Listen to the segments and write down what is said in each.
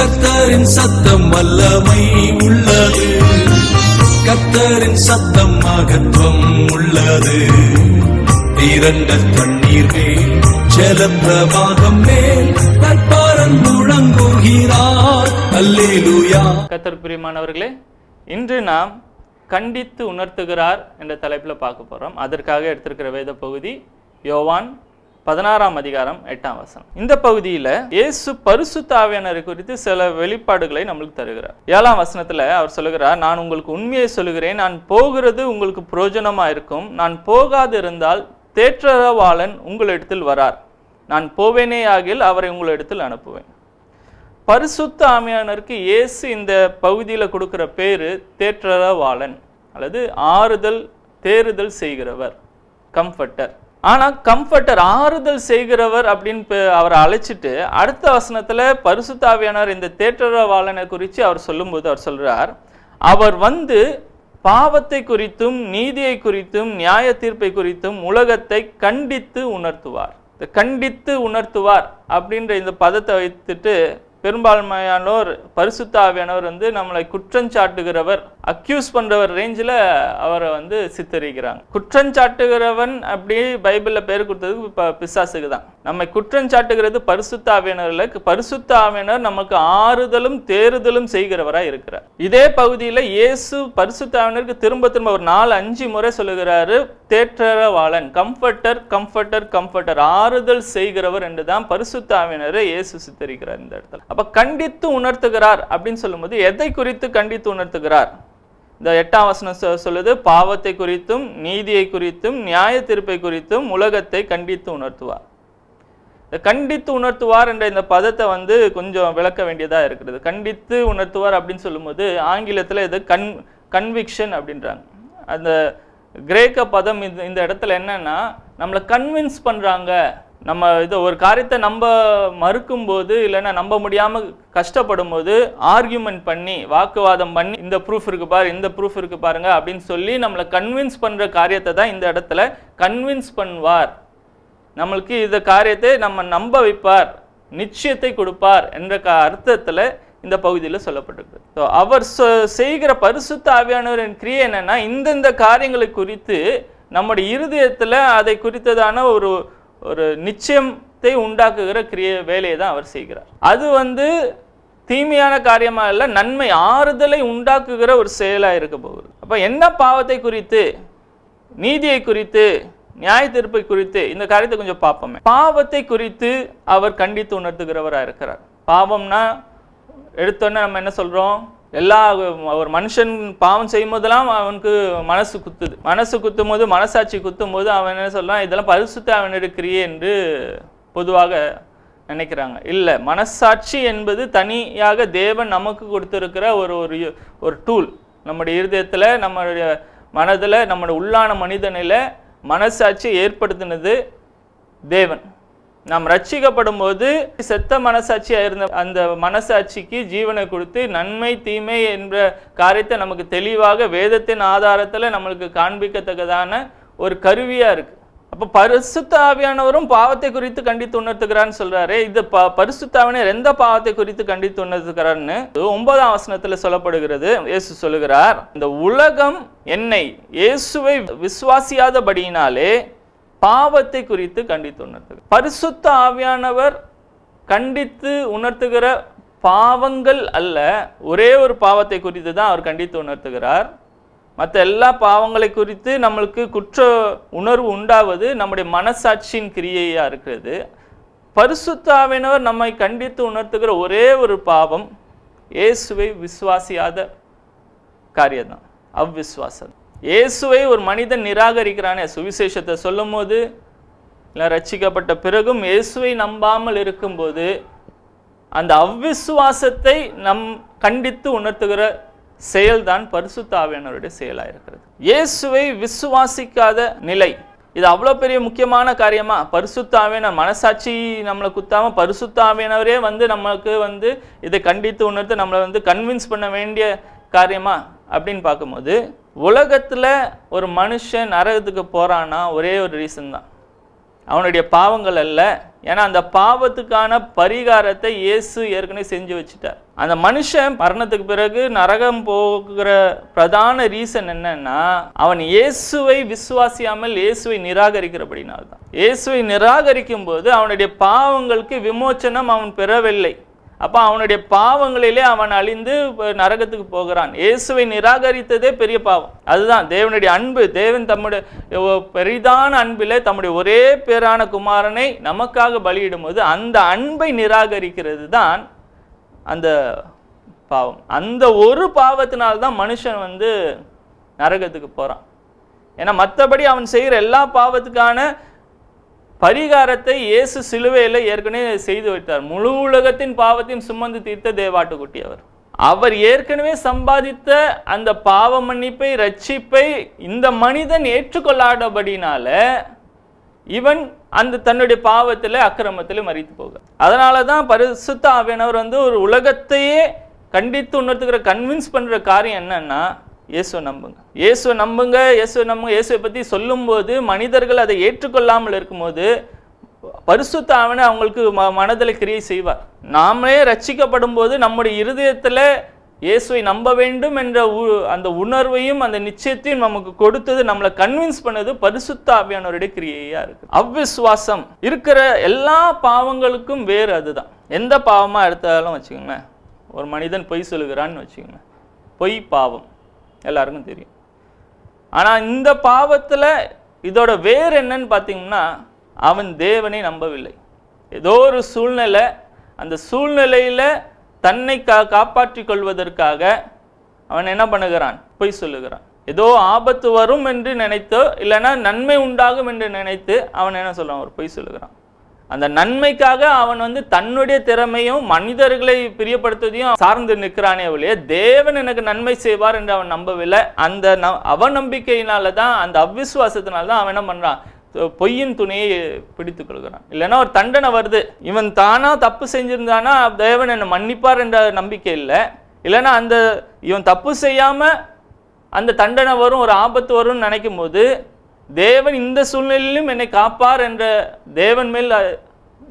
கர்த்தரின் சத்தம் வல்லமை உள்ளது, கர்த்தரின் சத்தம் மகத்துவம் உள்ளது. திரண்ட தண்ணீர் மேல் ஜலப்பிரவாகம் மேல் கர்த்தர் முழங்குகிறார். அல்லேலூயா. கர்த்தர் பிரியமானவர்களே, இன்று நாம் கண்டித்து உணர்த்துகிறார் என்ற தலைப்பில் பார்க்க போகிறோம். அதற்காக எடுத்திருக்கிற வேத பகுதி யோவான் 16ஆம் அதிகாரம் 8ஆம் வசனம். இந்த பகுதியில் இயேசு பரிசுத்த ஆவியானவரை குறித்து சில வெளிப்பாடுகளை நம்மளுக்கு தருகிறார். 7ஆம் வசனத்தில் அவர் சொல்லுகிறார், நான் உங்களுக்கு உண்மையை சொல்லுகிறேன், நான் போகிறது உங்களுக்கு பிரயோஜனமாக இருக்கும். நான் போகாது இருந்தால் தேற்றரவாளன் உங்களிடத்தில் வரார். நான் போவேனே ஆகில் அவரை உங்களிடத்தில் அனுப்புவேன். பரிசுத்த ஆவியானவருக்கு இயேசு இந்த பகுதியில் கொடுக்குற பேரு தேற்றரவாளன் அல்லது ஆறுதல் தேறுதல் செய்கிறவர், கம்ஃபர்டர். ஆனால் கம்ஃபர்டர் ஆறுதல் செய்கிறவர் அப்படின்னு அவரை அழைச்சிட்டு அடுத்த வசனத்தில் பரிசுத்த ஆவியானவர் இந்த தேற்றரவாளனை குறித்து அவர் சொல்லும்போது அவர் சொல்கிறார், அவர் வந்து பாவத்தை குறித்தும் நீதியை குறித்தும் நியாய தீர்ப்பை குறித்தும் உலகத்தை கண்டித்து உணர்த்துவார். கண்டித்து உணர்த்துவார் அப்படின்ற இந்த பதத்தை வைத்துட்டு பெரும்பான்மையானோர் பரிசுத்த ஆவியானவர் வந்து நம்மளை குற்றஞ்சாட்டுகிறவர், அக்யூஸ் பண்றவர் ரேஞ்சில் அவரை வந்து சித்தரிக்கிறாங்க. குற்றஞ்சாட்டுகிறவன் அப்படி பைபிளில் பேர் கொடுத்ததுக்கு பிசாசுக்கு தான். நம்மை குற்றஞ்சாட்டுகிறது பரிசுத்த ஆவியானவர்ல, பரிசுத்த ஆவியானவர் நமக்கு ஆறுதலும் தேறுதலும் செய்கிறவராக இருக்கிறார். இதே பகுதியில் இயேசு பரிசுத்த ஆவியானவருக்கு திரும்ப திரும்ப ஒரு 4-5 முறை சொல்லுகிறாரு, தேற்றரவாளன், கம்ஃபர்டர் கம்ஃபர்டர் கம்ஃபர்டர், ஆறுதல் செய்கிறவர் என்றுதான் பரிசுத்த ஆவியானவரை இயேசு சித்தரிக்கிறார் இந்த இடத்துல. அப்ப கண்டித்து உணர்த்துகிறார் அப்படின்னு சொல்லும்போது எதை குறித்து கண்டித்து உணர்த்துகிறார்? இந்த 8ஆம் வசனம் சொல்லுது, பாவத்தை குறித்தும் நீதியை குறித்தும் நியாய தீர்ப்பை குறித்தும் உலகத்தை கண்டித்து உணர்த்துவார். இந்த கண்டித்து உணர்த்துவார் என்ற இந்த பதத்தை வந்து கொஞ்சம் விளக்க வேண்டியதா இருக்கிறது. கண்டித்து உணர்த்துவார் அப்படின்னு சொல்லும்போது ஆங்கிலத்தில் இது கன்விக்ஷன் அப்படின்றாங்க. அந்த கிரேக்க பதம் இந்த இடத்துல என்னன்னா, நம்மளை கன்வின்ஸ் பண்றாங்க. நம்ம இது ஒரு காரியத்தை நம்ப மறுக்கும் போது இல்லைன்னா நம்ப முடியாமல் கஷ்டப்படும் போது ஆர்கியூமெண்ட் பண்ணி வாக்குவாதம் பண்ணி இந்த ப்ரூஃப் இருக்கு பாரு, இந்த ப்ரூஃப் இருக்கு பாருங்க அப்படின்னு சொல்லி நம்மளை கன்வின்ஸ் பண்ற காரியத்தை தான் இந்த இடத்துல கன்வின்ஸ் பண்ணுவார். நம்மளுக்கு இந்த காரியத்தை நம்ம நம்ப வைப்பார், நிச்சயத்தை கொடுப்பார் என்ற அர்த்தத்தில் இந்த பகுதியில் சொல்லப்பட்டிருக்கு. ஸோ அவர் செய்கிற பரிசுத்த ஆவியானவரின் கிரியை என்னன்னா, இந்தந்த காரியங்களை குறித்து நம்முடைய இருதயத்தில் அதை குறித்ததான ஒரு நிச்சயத்தை உண்டாக்குகிற வேலையை தான் அவர் செய்கிறார். அது வந்து தீமையான காரியமா இல்லை, நன்மை ஆறுதலை உண்டாக்குகிற ஒரு செயலாக இருக்க போகுது. அப்போ என்ன பாவத்தை குறித்து நீதியை குறித்து நியாய தீர்ப்பை குறித்து இந்த காரியத்தை கொஞ்சம் பார்ப்போமே. பாவத்தை குறித்து அவர் கண்டித்து உணர்த்துகிறவராக இருக்கிறார். பாவம்னா எடுத்தோன்னே நம்ம என்ன சொல்றோம், ஒரு மனுஷன் பாவம் செய்யும் போதெல்லாம் அவனுக்கு மனசு குத்துது. மனசு குத்தும் போது, மனசாட்சி குத்தும் போது அவன் என்ன சொல்றான், இதெல்லாம் பரிசுத்த அவனுடைய கிரியை என்று பொதுவாக நினைக்கிறாங்க. இல்லை, மனசாட்சி என்பது தனியாக தேவன் நமக்கு கொடுத்திருக்கிற ஒரு டூல். நம்முடைய இருதயத்தில், நம்மளுடைய மனதில், நம்முடைய உள்ளான மனிதனில் மனசாட்சியை ஏற்படுத்தினது தேவன். நாம் ரட்சிக்கப்படும் போது செத்த மனசாட்சியாக இருந்த அந்த மனசாட்சிக்கு ஜீவனை கொடுத்து நன்மை தீமை என்ற காரியத்தை நமக்கு தெளிவாக வேதத்தின் ஆதாரத்தில் நம்மளுக்கு காண்பிக்கத்தக்கதான ஒரு கருவியாக இருக்கு. அப்போ பரிசுத்த ஆவியானவரும் பாவத்தை குறித்து கண்டித்து உணர்த்துகிறான்னு சொல்றாரு. இது பரிசுத்த ஆவியானவர் எந்த பாவத்தை குறித்து கண்டித்து உணர்த்துகிறான்னு 9ஆம் வசனத்தில் சொல்லப்படுகிறது. இயேசு சொல்லுகிறார், இந்த உலகம் என்னை இயேசுவை விசுவாசியாதபடியினாலே பாவத்தை குறித்து கண்டித்து உணர்த்துகிறார். பரிசுத்த ஆவியானவர் கண்டித்து உணர்த்துகிற பாவங்கள் அல்ல, ஒரே ஒரு பாவத்தை குறித்து தான் அவர் கண்டித்து உணர்த்துகிறார். மற்ற எல்லா பாவங்களை குறித்து நம்மளுக்கு குற்ற உணர்வு உண்டாவது நம்முடைய மனசாட்சியின் கிரியையா இருக்கிறது. பரிசுத்த ஆவியானவர் நம்மை கண்டித்து உணர்த்துகிற ஒரே ஒரு பாவம் இயேசுவை விசுவாசியாத காரியம்தான், அவ்விசுவாசம். இயேசுவை ஒரு மனிதன் நிராகரிக்கிறானே, சுவிசேஷத்தை சொல்லும் போது இல்லை ரட்சிக்கப்பட்ட பிறகும் இயேசுவை நம்பாமல் இருக்கும்போது அந்த அவ்விசுவாசத்தை கண்டித்து உணர்த்துகிற செயல்தான் பரிசுத்த ஆவியானவருடைய செயலாக இருக்கிறது. இயேசுவை விசுவாசிக்காத நிலை, இது அவ்வளோ பெரிய முக்கியமான காரியமா? பரிசுத்த ஆவியானவர் மனசாட்சி நம்மளை குத்தாம பரிசுத்த ஆவியானவரே வந்து நமக்கு வந்து இதை கண்டித்து உணர்த்து நம்மளை கன்வின்ஸ் பண்ண வேண்டிய காரியமா அப்படின்னு பார்க்கும்போது, உலகத்தில் ஒரு மனுஷன் நரகத்துக்கு போகிறான்னா ஒரே ஒரு ரீசன் தான், அவனுடைய பாவங்கள் அல்ல, ஏன்னா அந்த பாவத்துக்கான பரிகாரத்தை இயேசு ஏற்கனவே செஞ்சு வச்சுட்டார். அந்த மனுஷன் மரணத்துக்கு பிறகு நரகம் போகிற பிரதான ரீசன் என்னன்னா, அவன் இயேசுவை விசுவாசியாமல் இயேசுவை நிராகரிக்கிறபடினால்தான். இயேசுவை நிராகரிக்கும் போது அவனுடைய பாவங்களுக்கு விமோச்சனம் அவன் பெறவில்லை. அப்போ அவனுடைய பாவங்களிலே அவன் அழிந்து நரகத்துக்கு போகிறான். இயேசுவை நிராகரித்ததே பெரிய பாவம். அதுதான் தேவனுடைய அன்பு. தேவன் தம்முடைய பெரிதான அன்பிலே தம்முடைய ஒரே பேரான குமாரனை நமக்காக பலியிடும் போது அந்த அன்பை நிராகரிக்கிறது தான் அந்த பாவம். அந்த ஒரு பாவத்தினால்தான் மனுஷன் நரகத்துக்கு போகிறான். ஏன்னா மற்றபடி அவன் செய்கிற எல்லா பாவத்துக்கான பரிகாரத்தை இயேசு சிலுவையில் ஏற்கனவே செய்து வைத்தார். முழு உலகத்தின் பாவத்தையும் சுமந்து தீர்த்த தேவாட்டுக்குட்டி அவர். அவர் ஏற்கனவே சம்பாதித்த அந்த பாவ மன்னிப்பை, ரட்சிப்பை இந்த மனிதன் ஏற்றுக்கொள்ளாதபடினால இவன் அந்த தன்னுடைய பாவத்தில் அக்கிரமத்தில் மரித்து போக. அதனால தான் பரிசுத்த ஆவியானவர் ஒரு உலகத்தையே கண்டித்து உணர்த்துக்கிற கன்வின்ஸ் பண்ணுற காரியம் என்னன்னா, இயேசுவை நம்புங்க, இயேசுவை நம்புங்க, இயேசுவை நம்புங்க. இயேசுவை பற்றி சொல்லும்போது மனிதர்கள் அதை ஏற்றுக்கொள்ளாமல் இருக்கும்போது பரிசுத்த ஆவியானவர் அவங்களுக்கு மனதில் கிரியை செய்வார். நாமளே ரட்சிக்கப்படும் போது நம்முடைய இருதயத்தில் இயேசுவை நம்ப வேண்டும் என்ற அந்த உணர்வையும் அந்த நிச்சயத்தையும் நமக்கு கொடுத்தது, நம்மளை கன்வின்ஸ் பண்ணது பரிசுத்த ஆவியானவருடைய கிரியையா இருக்கு. அவ்விசுவாசம் இருக்கிற எல்லா பாவங்களுக்கும் வேறு அதுதான். எந்த பாவமாக எடுத்தாலும் வச்சுக்கோங்களேன், ஒரு மனிதன் பொய் சொல்லுகிறான்னு வச்சுக்கோங்களேன், பொய் பாவம் எல்லாருக்கும் தெரியும். ஆனால் இந்த பாவத்தில் இதோட வேறு என்னன்னு பார்த்தீங்கன்னா, அவன் தேவனை நம்பவில்லை. ஏதோ ஒரு சூழ்நிலை, அந்த சூழ்நிலையில் தன்னை காப்பாற்றி கொள்வதற்காக அவன் என்ன பண்ணுகிறான், பொய் சொல்லுகிறான். ஏதோ ஆபத்து வரும் என்று நினைத்தோ இல்லைன்னா நன்மை உண்டாகும் என்று நினைத்து அவன் என்ன சொல்றான், ஒரு பொய் சொல்லுகிறான். அந்த நன்மைக்காக அவன் தன்னுடைய திறமையும் மனிதர்களை பிரியப்படுத்துவதையும் சார்ந்து நிற்கிறானே ஒழிய தேவன் எனக்கு நன்மை செய்வார் என்று அவன் நம்பவில்லை. அந்த அவநம்பிக்கையினால தான், அந்த அவ்விசுவாசத்தினால தான் அவன் என்ன பண்றான், பொய்யின் துணையை பிடித்துக் கொள்கிறான். இல்லைன்னா ஒரு தண்டனை வருது, இவன் தானா தப்பு செஞ்சிருந்தானா தேவன் என்னை மன்னிப்பார் என்ற நம்பிக்கை இல்லை. இல்லைன்னா இவன் தப்பு செய்யாம அந்த தண்டனை வரும், ஒரு ஆபத்து வரும்னு நினைக்கும் போது தேவன் இந்த சூழ்நிலையிலும் என்னை காப்பார் என்ற தேவன் மேல்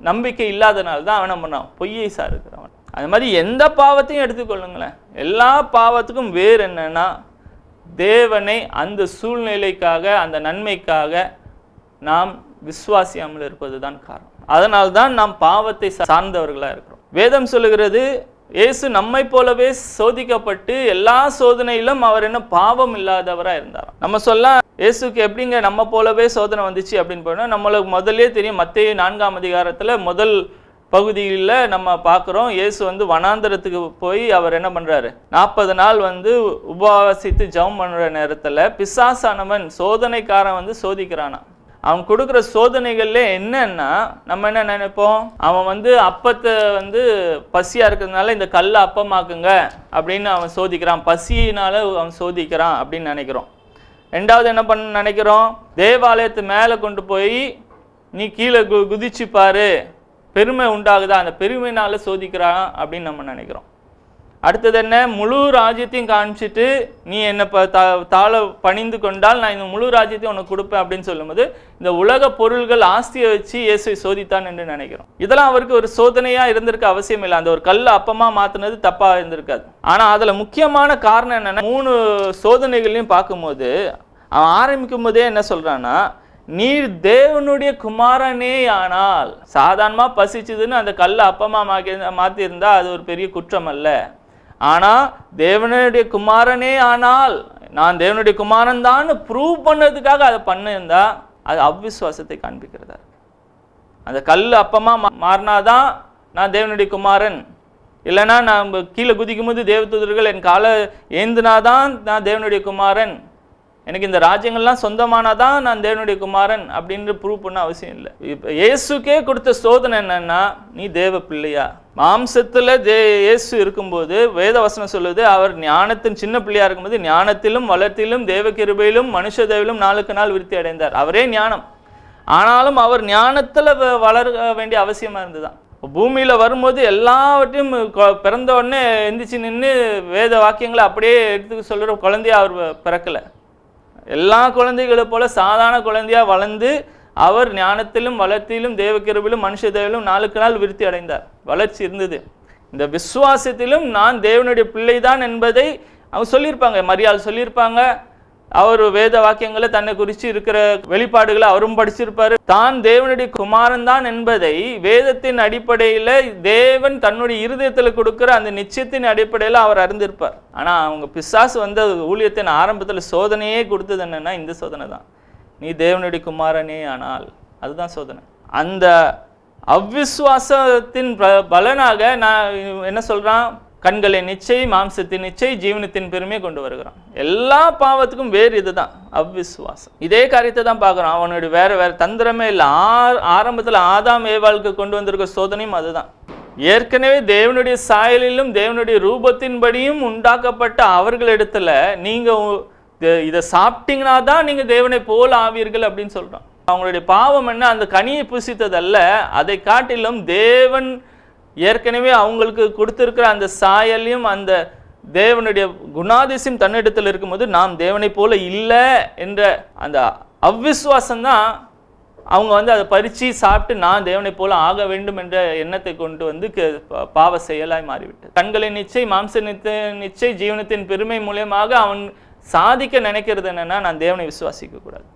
நம்பிக்கை இல்லாதனால தான் அவன் என்ன பண்ணான், பொய்யை சாருக்கிறவன். அது மாதிரி எந்த பாவத்தையும் எடுத்துக்கொள்ளுங்களேன், எல்லா பாவத்துக்கும் வேறு என்னன்னா, தேவனை அந்த சூழ்நிலைக்காக அந்த நன்மைக்காக நாம் விசுவாசியாமல் இருப்பது தான் காரணம். அதனால்தான் நாம் பாவத்தை சார்ந்தவர்களாக இருக்கிறோம். வேதம் சொல்லுகிறது, இயேசு நம்மை போலவே சோதிக்கப்பட்டு எல்லா சோதனையிலும் அவர் என்ன பாவம் இல்லாதவராக இருந்தார். நம்ம சொல்ல இயேசுக்கு எப்படிங்க நம்ம போலவே சோதனை வந்துச்சு அப்படின்னு போனால், நம்மளுக்கு முதல்லே தெரியும், மத்தேயு 4ஆம் அதிகாரத்தில் முதல் பகுதியில் நம்ம பார்க்குறோம், இயேசு வனாந்தரத்துக்கு போய் அவர் என்ன பண்ணுறாரு, 40 நாள் உபவாசித்து ஜெபம் பண்ணுற நேரத்தில் பிசாசானவன் சோதனைக்காரன் சோதிக்கிறானா. அவன் கொடுக்குற சோதனைகள்ல என்னன்னா, நம்ம என்ன நினைப்போம், அவன் அப்பத்தை பசியா இருக்கிறதுனால இந்த கல்லை அப்பமாக்குங்க அப்படின்னு அவன் சோதிக்கிறான், பசியினால அவன் சோதிக்கிறான் அப்படின்னு நினைக்கிறோம். ரெண்டாவது என்ன பண்ண நினைக்கிறோம், தேவாலயத்து மேலே கொண்டு போய் நீ கீழே குதிச்சு பாரு, பெருமை உண்டாகுதா, அந்த பெருமையினால சோதிக்கிறான் அப்படின்னு நம்ம நினைக்கிறோம். அடுத்தது என்ன, முழு ராஜ்யத்தையும் காமிச்சிட்டு நீ என்னை தாழ பணிந்து கொண்டால் நான் இந்த முழு ராஜ்யத்தையும் உனக்கு கொடுப்பேன் அப்படின்னு சொல்லும்போது இந்த உலக பொருள்கள் ஆஸ்தியை வச்சு இயேசுவை சோதித்தான் என்று நினைக்கிறோம். இதெல்லாம் அவருக்கு ஒரு சோதனையா இருந்திருக்க அவசியம் இல்லை. அந்த ஒரு கல்லை அப்பமா மாத்தினது தப்பா இருந்திருக்காது. ஆனா அதுல முக்கியமான காரணம் என்னன்னா, 3 சோதனைகளையும் பார்க்கும்போது அவன் ஆரம்பிக்கும் போதே என்ன சொல்றான்னா, நீர் தேவனுடைய குமாரனே ஆனால். சாதாரணமா பசிச்சதுன்னு அந்த கல்லை அப்பமா மாத்தி இருந்தா அது ஒரு பெரிய குற்றம் அல்ல. ஆனா தேவனுடைய குமாரனே ஆனால், நான் தேவனுடைய குமாரன் தான் ப்ரூவ் பண்ணதுக்காக அதை பண்ணிருந்தா அது அவ்விசுவாசத்தை காண்பிக்கிறதா. அந்த கல் அப்பமா மாறினாதான் நான் தேவனுடைய குமாரன், இல்லைன்னா நான் கீழே குதிக்கும் போது தேவதூதர்கள் என் காலை ஏந்தினாதான் நான் தேவனுடைய குமாரன், எனக்கு இந்த ராஜ்யங்கள்லாம் சொந்தமானாதான் நான் தேவனுடைய குமாரன் அப்படின்னு ப்ரூவ் பண்ண அவசியம் இல்லை. இப்போ இயேசுக்கே கொடுத்த சோதனை என்னன்னா, நீ தேவ பிள்ளையா. மாம்சத்துல இயேசு இருக்கும்போது வேத வசனம் சொல்லுது, அவர் ஞானத்தின் சின்ன பிள்ளையா இருக்கும்போது ஞானத்திலும் வளர்த்திலும் தேவ கிருபையிலும் மனுஷ தேவிலும் நாளுக்கு நாள் விருத்தி அடைந்தார். அவரே ஞானம், ஆனாலும் அவர் ஞானத்துல வளர வேண்டிய அவசியமா இருந்துதான். பூமியில வரும்போது எல்லாவற்றையும் பிறந்த உடனே எந்திரிச்சு நின்று வேத வாக்கியங்களை அப்படியே எடுத்து சொல்ற குழந்தையா அவர் பிறக்கல. எல்லா குழந்தைகளை போல சாதாரண குழந்தையா வளர்ந்து அவர் ஞானத்திலும் வளர்த்தியிலும் தேவகிருபையிலும் மனுஷ தேவையிலும் நாளுக்கு நாள் விருத்தி அடைந்தார். வளர்ச்சி இருந்தது. இந்த விசுவாசத்திலும் நான் தேவனுடைய பிள்ளைதான் என்பதை அவங்க சொல்லியிருப்பாங்க. மரியாள் சொல்லியிருப்பாங்க. அவர் வேத வாக்கியங்களை தன்னை குறித்து இருக்கிற வெளிப்பாடுகளை அவரும் படிச்சிருப்பாரு. தான் தேவனுடைய குமாரன் தான் என்பதை வேதத்தின் அடிப்படையில் தேவன் தன்னுடைய இருதயத்தில் கொடுக்கிற அந்த நிச்சயத்தின் அடிப்படையில் அவர் அறிந்திருப்பார். ஆனால் அவங்க பிசாசு வந்து ஊழியத்தின் ஆரம்பத்தில் சோதனையே கொடுத்தது என்னன்னா இந்த சோதனை தான். நீ தேவனுடைய குமாரனே ஆனால் அதுதான் சோதனை. அந்த அவ்விசுவாசத்தின் பலனாக நான் என்ன சொல்றான், கண்களை நிச்சய, மாம்சத்தின் நிச்சய, ஜீவனத்தின் பெருமையை கொண்டு வருகிறான். எல்லா பாவத்துக்கும் வேறு இதுதான் அவ்விசுவாசம். இதே காரியத்தை தான் பார்க்குறோம். அவனுடைய வேற தந்திரமே இல்லை. ஆரம்பத்தில் ஆதாம் ஏவாளுக்கு கொண்டு வந்திருக்க சோதனையும் அதுதான். ஏற்கனவே தேவனுடைய சாயலிலும் தேவனுடைய ரூபத்தின்படியும் உண்டாக்கப்பட்ட அவர்களிடத்துல நீங்க இதை சாப்பிட்டீங்கன்னா தான் நீங்க தேவனை போல ஆவீர்கள் அப்படின்னு சொல்றோம். அவங்களுடைய பாவம் என்ன, அந்த கனியை புசித்ததல்ல, அதை காட்டிலும் தேவன் ஏற்கனவே அவங்களுக்கு கொடுத்திருக்கிற அந்த சாயலையும் அந்த தேவனுடைய குணாதிசயம் தன்னிடத்தில் இருக்கும்போது நாம் தேவனை போல இல்லை என்ற அந்த அவ்விசுவாசம் தான் அவங்க வந்து அதை பறித்து சாப்பிட்டு நான் தேவனை போல ஆக வேண்டும் என்ற எண்ணத்தை கொண்டு வந்து பாவ செயலாய் மாறிவிட்டது. கண்களின் நிச்சய, மாம்ச நிச்சய, ஜீவனத்தின் பெருமை மூலமாக அவன் சாதிக்க நினைக்கிறது என்னன்னா, நான் தேவனை விசுவாசிக்க கூடாது,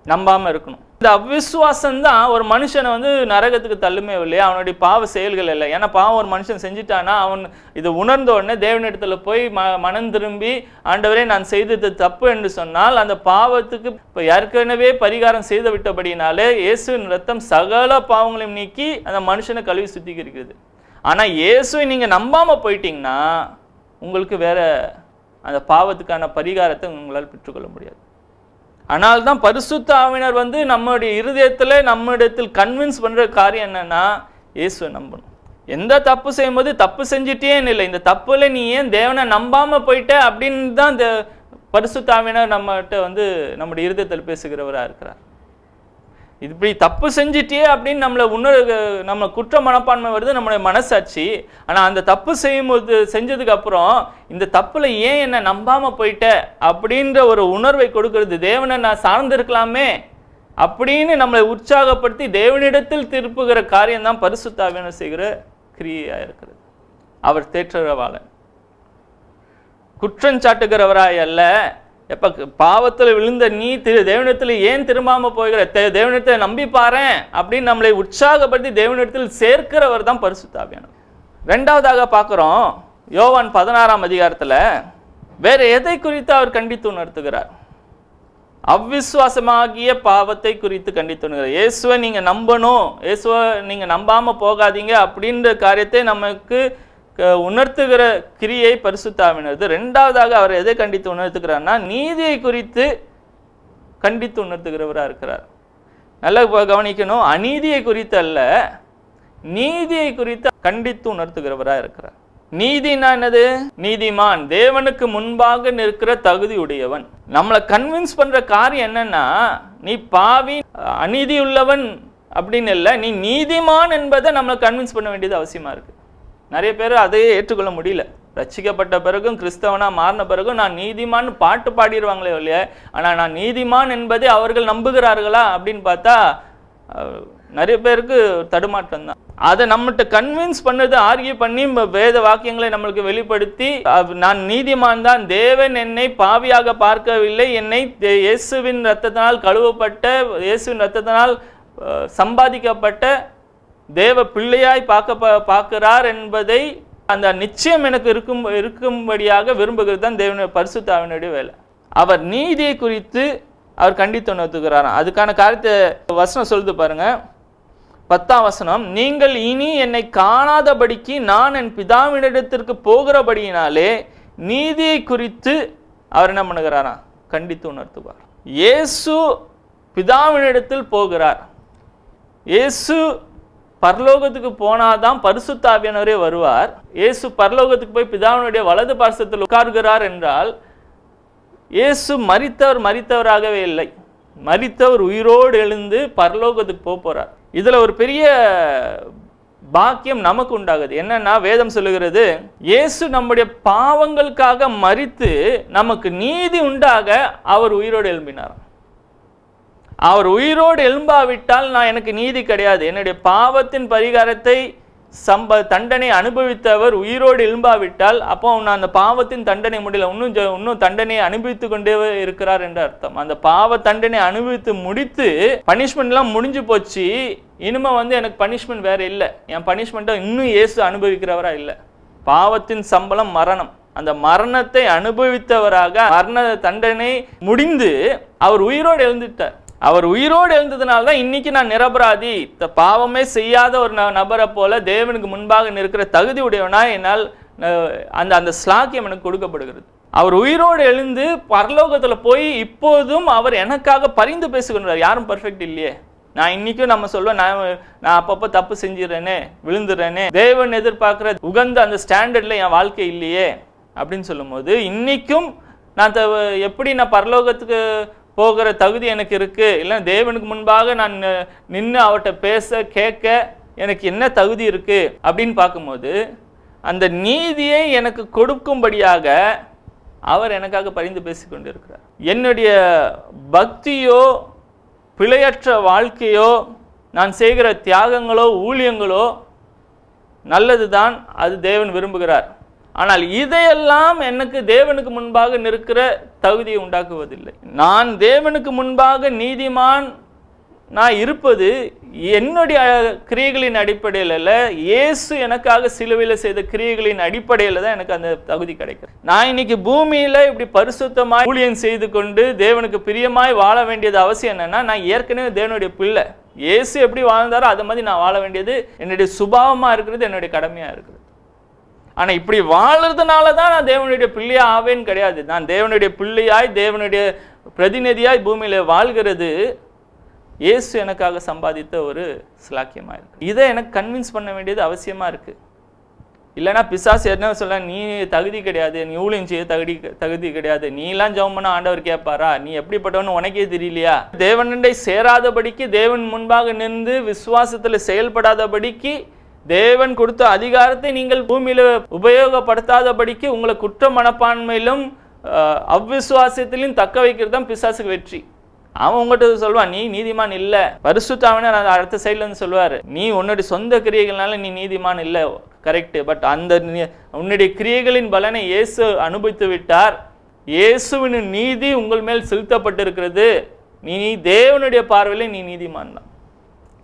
நம்பாம இருக்கணும். இந்த அவ்விசுவாசம் தான் ஒரு மனுஷனை வந்து நரகத்துக்கு தள்ளுமே இல்லையா, அவனுடைய பாவ செயல்கள் இல்லை. ஏன்னா பாவம் ஒரு மனுஷன் செஞ்சுட்டானா அவன் இதை உணர்ந்த உடனே தேவனிடத்துல போய் மனம் திரும்பி ஆண்டவரே நான் செய்தது தப்பு என்று சொன்னால் அந்த பாவத்துக்கு இப்போ ஏற்கனவே பரிகாரம் செய்து விட்டபடினாலே இயேசுவின் ரத்தம் சகல பாவங்களையும் நீக்கி அந்த மனுஷனை கழுவி சுத்திகரிக்கிறது. ஆனா இயேசுவை நீங்க நம்பாம போயிட்டீங்கன்னா உங்களுக்கு வேற அந்த பாவத்துக்கான பரிகாரத்தை உங்களால் பெற்றுக்கொள்ள முடியாது. ஆனால் தான் பரிசுத்த ஆவியானவர் வந்து நம்முடைய இருதயத்தில் நம்மிடத்தில் கன்வின்ஸ் பண்ணுற காரியம் என்னன்னா, இயேசுவை நம்பணும். எந்த தப்பு செய்யும்போது தப்பு செஞ்சிட்டேன்னு இல்லை, இந்த தப்புல நீ ஏன் தேவனை நம்பாம போயிட்ட அப்படின்னு தான் இந்த பரிசுத்த ஆவியானவர் நம்மகிட்ட வந்து நம்முடைய இருதயத்தில் பேசுகிறவராக இருக்கிறார். இப்படி தப்பு செஞ்சிட்டே அப்படின்னு நம்மளை குற்ற மனப்பான்மை வருது நம்மளுடைய மனசாட்சி. ஆனால் அந்த தப்பு செய்யும்போது செஞ்சதுக்கு அப்புறம் இந்த தப்புல ஏன் என்னை நம்பாம போயிட்ட அப்படின்ற ஒரு உணர்வை கொடுக்கிறது. தேவனை நான் சார்ந்திருக்கலாமே அப்படின்னு நம்மளை உற்சாகப்படுத்தி தேவனிடத்தில் திருப்புகிற காரியம் தான் பரிசுத்த ஆவியானவர் செய்கிற கிரியையா இருக்கிறது. அவர் தேற்றரவாளன், குற்றஞ்சாட்டுகிறவராய் அல்ல. எப்ப பாவத்தில் விழுந்த நீ தேவனிடத்தில் ஏன் திரும்பாம போகிற, தேவனிடத்தை நம்பி பாரு அப்படின்னு நம்மளை உற்சாகப்படுத்தி தேவனிடத்தில் சேர்க்கிறவர் தான் பரிசுத்த ஆவியானவர். ரெண்டாவதாக பார்க்கிறோம், யோவான் 16ஆம் அதிகாரத்துல வேற எதை குறித்து அவர் கண்டித்து உணர்த்துகிறார்? அவ்விசுவாசமாகிய பாவத்தை குறித்து கண்டித்து உணர்கிறார். இயேசுவை நீங்க நம்பணும், இயேசுவை நீங்க நம்பாம போகாதீங்க அப்படின்ற காரியத்தை நமக்கு உணர்த்துகிற கிரியை பரிசுத்த ஆவியானவர். ரெண்டாவதாக அவர் எதை கண்டித்து உணர்த்துகிறார்னா, நீதியை குறித்து கண்டித்து உணர்த்துகிறவராக இருக்கிறார். நல்லா கவனிக்கணும், அநீதியை குறித்து அல்ல, நீதியை குறித்து கண்டித்து உணர்த்துகிறவராக இருக்கிறார். நீதினா என்னது? நீதிமான், தேவனுக்கு முன்பாக நிற்கிற தகுதி உடையவன். நம்மளை கன்வின்ஸ் பண்ற காரியம் என்னன்னா, நீ பாவி அநீதி உள்ளவன் அப்படின்னு இல்லை, நீ நீதிமான் என்பதை நம்மளை கன்வின்ஸ் பண்ண வேண்டியது அவசியமா இருக்கு. நிறைய பேர் அதையே ஏற்றுக்கொள்ள முடியல. ரட்சிக்கப்பட்ட பிறகும் கிறிஸ்தவனா மாறின பிறகும் நான் நீதிமான் பாட்டு பாடிடுவாங்களே இல்லையா, ஆனால் நான் நீதிமான் என்பதை அவர்கள் நம்புகிறார்களா அப்படின்னு பார்த்தா நிறைய பேருக்கு தடுமாற்றம் தான். அதை நம்மகிட்ட கன்வின்ஸ் பண்ணது ஆர்கியூ பண்ணி வேத வாக்கியங்களை நம்மளுக்கு வெளிப்படுத்தி நான் நீதிமான் தான், தேவன் என்னை பாவியாக பார்க்கவில்லை, என்னை இயேசுவின் இரத்தத்தினால் கழுவப்பட்ட, இயேசுவின் இரத்தத்தினால் சம்பாதிக்கப்பட்ட தேவ பிள்ளையாய் பார்க்கிறார் என்பதை அந்த நிச்சயம் எனக்கு இருக்கும்படியாக விரும்புகிறது தான் தேவனுடைய பரிசுத்த ஆவியானவருடைய வேலை. அவர் நீதியை குறித்து அவர் கண்டித்து உணர்த்துகிறார். அதுக்கான காரியத்தை வசனம் சொல்லுது பாருங்க, 10ஆம் வசனம், நீங்கள் இனி என்னை காணாதபடிக்கு நான் என் பிதாவினிடத்திற்கு போகிறபடியினாலே நீதியை குறித்து அவர் என்ன பண்ணுகிறாரா? கண்டித்து உணர்த்துவார். இயேசு பிதாவினிடத்தில் போகிறார். இயேசு பரலோகத்துக்கு போனாதான் பரிசுத்த ஆவியானவரே வருவார். இயேசு பரலோகத்துக்கு போய் பிதாவினுடைய வலது பார்சத்தில் உட்கார்கிறார் என்றால் இயேசு மரித்தவராகவே இல்லை, மரித்தவர் உயிரோடு எழுந்து பரலோகத்துக்கு போறார். இதுல ஒரு பெரிய பாக்கியம் நமக்கு உண்டாகுது. என்னன்னா, வேதம் சொல்லுகிறது, இயேசு நம்முடைய பாவங்களுக்காக மரித்து நமக்கு நீதி உண்டாக அவர் உயிரோடு எழும்பினார். அவர் உயிரோடு எழும்பாவிட்டால் நான் எனக்கு நீதி கிடையாது. என்னுடைய பாவத்தின் பரிகாரத்தை தண்டனை அனுபவித்தவர் உயிரோடு எழும்பாவிட்டால் அப்போ நான் அந்த பாவத்தின் தண்டனை முடியல, இன்னும் தண்டனையை அனுபவித்து கொண்டே இருக்கிறார் என்று அர்த்தம். அந்த பாவ தண்டனை அனுபவித்து முடித்து பனிஷ்மெண்ட்லாம் முடிஞ்சு போச்சு, இனிமே எனக்கு பனிஷ்மெண்ட் வேற இல்லை, என் பனிஷ்மெண்ட்டை இன்னும் இயேசு அனுபவிக்கிறவரா இல்லை. பாவத்தின் சம்பளம் மரணம். அந்த மரணத்தை அனுபவித்தவராக மரண தண்டனை முடிந்து அவர் உயிரோடு எழுந்துட்டார். அவர் உயிரோடு எழுந்ததுனால தான் இன்னைக்கு நான் நிரபராதி, பாவமே செய்யாத ஒரு நபரை போல தேவனுக்கு முன்பாக நிற்கிற தகுதி உடையவனா என்னால் அந்த ஸ்லாக்கியம் எனக்கு கொடுக்கப்படுகிறது. அவர் உயிரோடு எழுந்து பரலோகத்தில் போய் இப்போதும் அவர் எனக்காக பரிந்து பேசுகிறார். யாரும் பர்ஃபெக்ட் இல்லையே. நான் இன்னைக்கும் நம்ம சொல்வேன், நான் அப்பப்போ தப்பு செஞ்சிடறேனே, விழுந்துடுறேனே, தேவன் எதிர்பார்க்குற உகந்த அந்த ஸ்டாண்டர்டில் என் வாழ்க்கை இல்லையே அப்படின்னு சொல்லும்போது இன்னைக்கும் நான் எப்படி நான் பரலோகத்துக்கு போகிற தகுதி எனக்கு இருக்கு, இல்லை தேவனுக்கு முன்பாக நான் நின்று அவர்கிட்ட பேச கேட்க எனக்கு என்ன தகுதி இருக்கு அப்படின்னு பார்க்கும்போது அந்த நீதியை எனக்கு கொடுக்கும்படியாக அவர் எனக்காக பரிந்து பேசிக்கொண்டு இருக்கிறார். என்னுடைய பக்தியோ பிழையற்ற வாழ்க்கையோ நான் செய்கிற தியாகங்களோ ஊழியங்களோ நல்லது தான், அது தேவன் விரும்புகிறார். ஆனால் இதையெல்லாம் எனக்கு தேவனுக்கு முன்பாக நிற்கிற தகுதியை உண்டாக்குவதில்லை. நான் தேவனுக்கு முன்பாக நீதிமான் நான் இருப்பது என்னுடைய கிரியைகளின் அடிப்படையில் அல்ல, இயேசு எனக்காக சிலுவையில் செய்த கிரியைகளின் அடிப்படையில் தான் எனக்கு அந்த தகுதி கிடைக்கும். நான் இன்னைக்கு பூமியில் இப்படி பரிசுத்தமாய் ஊழியம் செய்து கொண்டு தேவனுக்கு பிரியமாய் வாழ வேண்டியது அவசியம் என்னன்னா, நான் ஏற்கனவே தேவனுடைய பிள்ளை. இயேசு எப்படி வாழ்ந்தாரோ அதை மாதிரி நான் வாழ வேண்டியது என்னுடைய சுபாவமாக இருக்கிறது, என்னுடைய கடமையாக இருக்குது. ஆனால் இப்படி வாழறதுனால தான் நான் தேவனுடைய பிள்ளையா ஆவேன்னு கிடையாது. நான் தேவனுடைய பிள்ளையாய் தேவனுடைய பிரதிநிதியாய் பூமியில் வாழ்கிறது இயேசு எனக்காக சம்பாதித்த ஒரு ஸ்லாக்கியமாக இருக்கு. இதை எனக்கு கன்வின்ஸ் பண்ண வேண்டியது அவசியமாக இருக்குது. இல்லைனா பிசாசு என்ன சொல்ல, நீ தகுதி கிடையாது, நீ ஊழியம் செய்ய தகுதி கிடையாது, நீலாம் ஜெபம் பண்ண ஆண்டவர் கேட்பாரா, நீ எப்படிப்பட்டவன்னு உனக்கே தெரியலையா, தேவனண்டை சேராதபடிக்கு தேவன் முன்பாக நின்று விசுவாசத்தில் செயல்படாதபடிக்கு தேவன் கொடுத்த அதிகாரத்தை நீங்கள் பூமியில் உபயோகப்படுத்தாதபடிக்கு உங்களை குற்ற மனப்பான்மையிலும் அவ்விசுவாசத்திலும் தக்க வைக்கிறது தான் பிசாசுக்கு வெற்றி. அவன் உங்கள்கிட்ட சொல்லுவான், நீ நீதிமான் இல்லை. பரிசுத்தாவனே அடுத்த சைட்ல இருந்து சொல்லுவார், நீ உன்னுடைய சொந்த கிரியைகள்னால நீ நீதிமான் இல்லை, கரெக்டு. பட் அந்த உன்னுடைய கிரியைகளின் பலனை இயேசு அனுபவித்து விட்டார். இயேசுவின் நீதி உங்கள் மேல் செலுத்தப்பட்டிருக்கிறது. நீ தேவனுடைய பார்வையில் நீ நீதிமான் தான்.